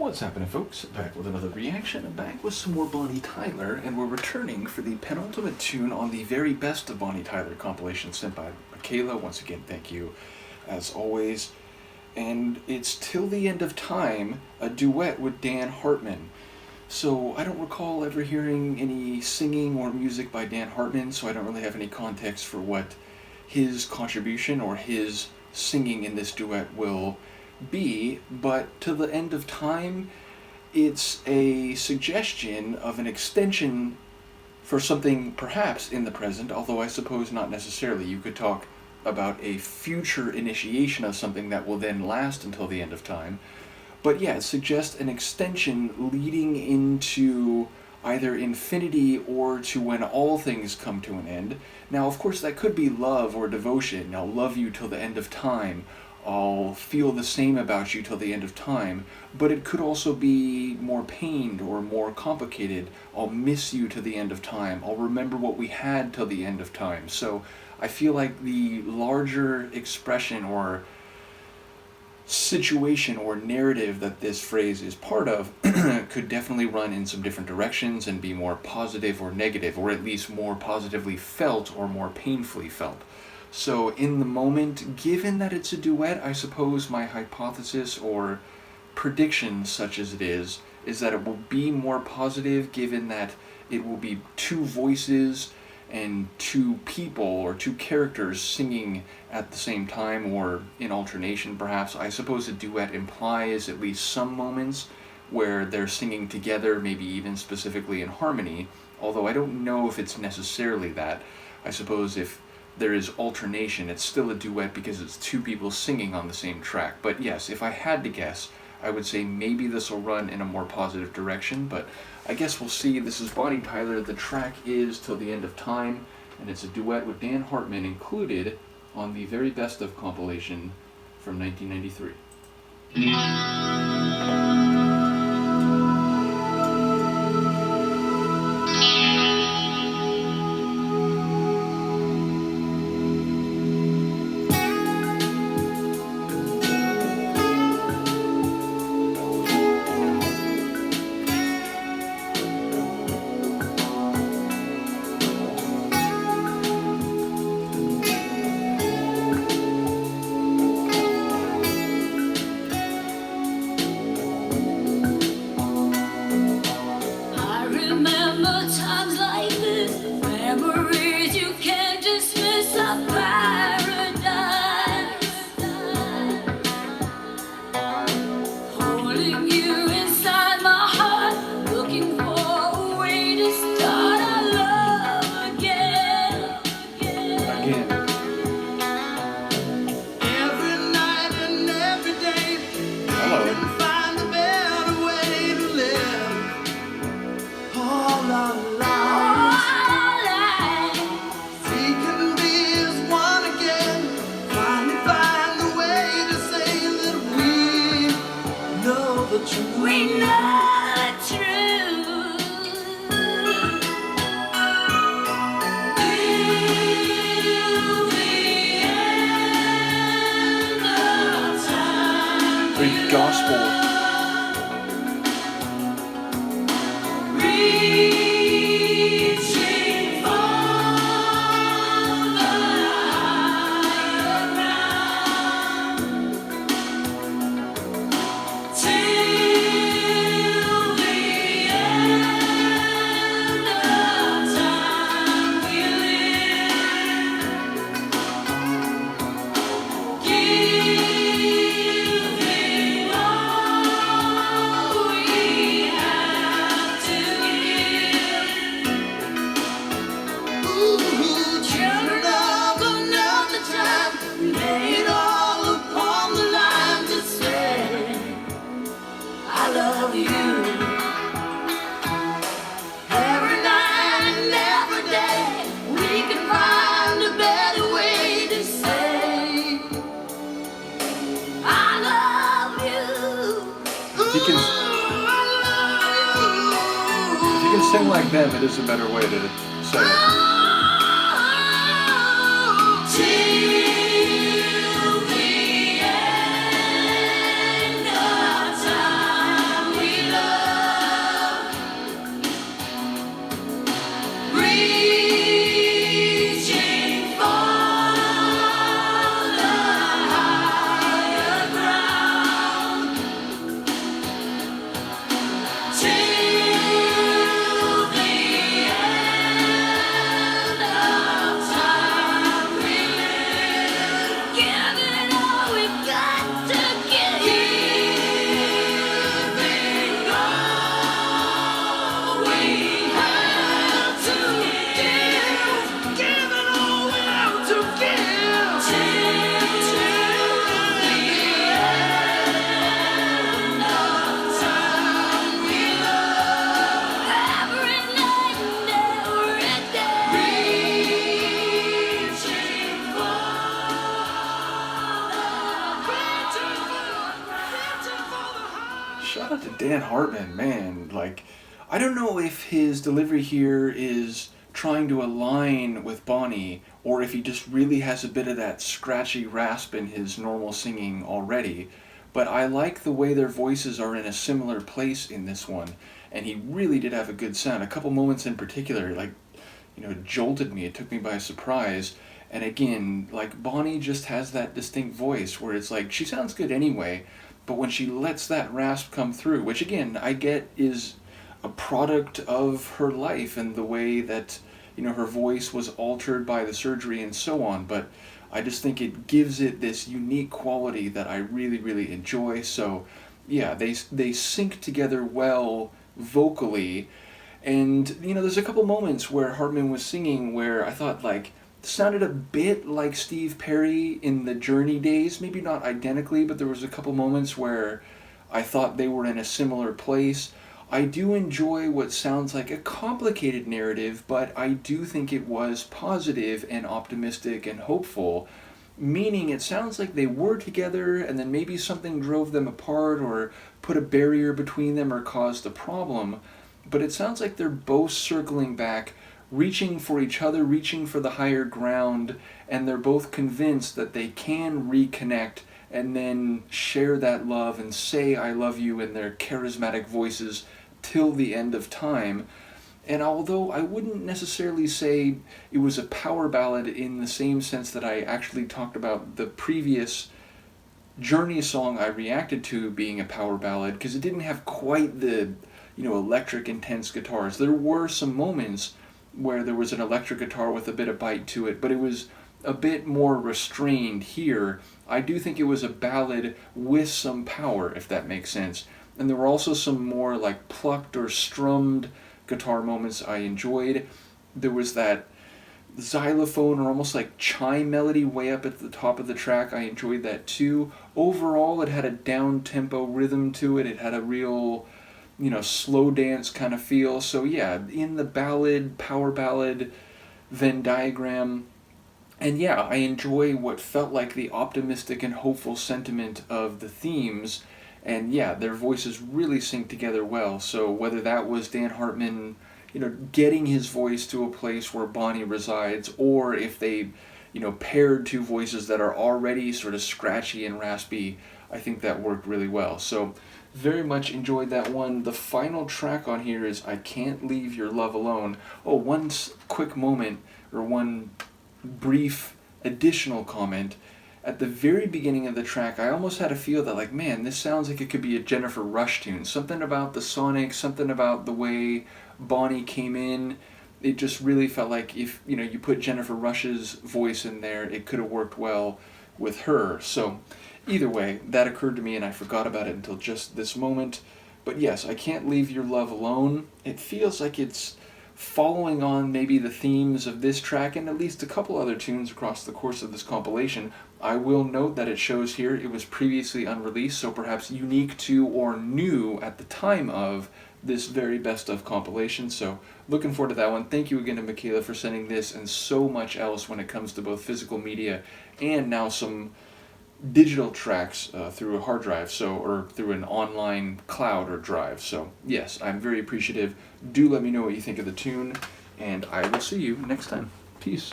What's happening, folks? Back with another reaction, and back with some more Bonnie Tyler, and we're returning for the penultimate tune on the very best of Bonnie Tyler compilation sent by Michaela. Once again, thank you, as always. And it's Till the End of Time, a duet with Dan Hartman. So I don't recall ever hearing any singing or music by Dan Hartman, so I don't really have any context for what his contribution or his singing in this duet will be, but Till the End of Time, it's a suggestion of an extension for something perhaps in the present, although I suppose not necessarily. You could talk about a future initiation of something that will then last until the end of time. But yeah, it suggests an extension leading into either infinity or to when all things come to an end. Now, of course, that could be love or devotion. I'll love you till the end of time. I'll feel the same about you till the end of time, but it could also be more pained or more complicated. I'll miss you to the end of time. I'll remember what we had till the end of time. So I feel like the larger expression or situation or narrative that this phrase is part of could definitely run in some different directions and be more positive or negative, or at least more positively felt or more painfully felt. So in the moment, given that it's a duet, I suppose my hypothesis or prediction, such as it is that it will be more positive, given that it will be two voices and two people or two characters singing at the same time, or in alternation perhaps. I suppose a duet implies at least some moments where they're singing together, maybe even specifically in harmony, although I don't know if it's necessarily that. I suppose if there is alternation, it's still a duet because it's two people singing on the same track. But yes, if I had to guess, I would say maybe this will run in a more positive direction, but I guess we'll see. This is Bonnie Tyler. The track is Till the End of Time, and it's a duet with Dan Hartman included on the Very Best of compilation from 1993. Times like this, memories you can't dismiss of paradise. Holding you inside my heart, looking for a way to start our love again. Every night and every day, Hello. we can find a better way to live. All our lives, we can be as one again. Finally find a way to say that we know the truth. We know the truth. Till the end of time. Great gospel. If you can sing like them, it is a better way to say it. Till the end of time. shout out to Dan Hartman, man. Like, I don't know if his delivery here is trying to align with Bonnie, or if he just really has a bit of that scratchy rasp in his normal singing already. But I like the way their voices are in a similar place in this one, and he really did have a good sound. A couple moments in particular, like, it jolted me. It took me by surprise. And again, like, Bonnie just has that distinct voice where it's like, she sounds good anyway, but when she lets that rasp come through, which again, I get is a product of her life and the way that, her voice was altered by the surgery and so on, but I just think it gives it this unique quality that I really, really enjoy. So, yeah, they sync together well vocally. And, there's a couple moments where Hartman was singing where I thought, like, sounded a bit like Steve Perry in the Journey days. Maybe not identically, but there was a couple moments where I thought they were in a similar place. I do enjoy what sounds like a complicated narrative, but I do think it was positive and optimistic and hopeful, meaning it sounds like they were together and then maybe something drove them apart or put a barrier between them or caused a problem, but it sounds like they're both circling back, reaching for each other, reaching for the higher ground, and they're both convinced that they can reconnect and then share that love and say I love you in their charismatic voices till the end of time. And although I wouldn't necessarily say it was a power ballad in the same sense that I actually talked about the previous Journey song I reacted to being a power ballad, because it didn't have quite the, electric intense guitars. There were some moments where there was an electric guitar with a bit of bite to it, but it was a bit more restrained here. I do think it was a ballad with some power, if that makes sense. And there were also some more like plucked or strummed guitar moments I enjoyed. There was that xylophone or almost like chime melody way up at the top of the track. I enjoyed that too. Overall, it had a down-tempo rhythm to it. It had a real, slow dance kind of feel. So yeah, in the ballad, power ballad Venn diagram. And yeah, I enjoy what felt like the optimistic and hopeful sentiment of the themes. And yeah, their voices really sync together well. So whether that was Dan Hartman, getting his voice to a place where Bonnie resides, or if they, paired two voices that are already sort of scratchy and raspy, I think that worked really well. So very much enjoyed that one. The final track on here is I Can't Leave Your Love Alone. Oh, one quick moment, or one brief additional comment. At the very beginning of the track, I almost had a feel that, like, man, this sounds like it could be a Jennifer Rush tune. Something about the sonic, something about the way Bonnie came in. It just really felt like if, you put Jennifer Rush's voice in there, it could have worked well with her. So either way, that occurred to me and I forgot about it until just this moment. But yes, I Can't Leave Your Love Alone. It feels like it's following on maybe the themes of this track and at least a couple other tunes across the course of this compilation. I will note that it shows here it was previously unreleased, so perhaps unique to or new at the time of this very best of compilation. So looking forward to that one. Thank you again to Michaela for sending this and so much else when it comes to both physical media and now some digital tracks through a hard drive, or through an online cloud or drive. So yes, I'm very appreciative. Do let me know what you think of the tune, and I will see you next time. Peace.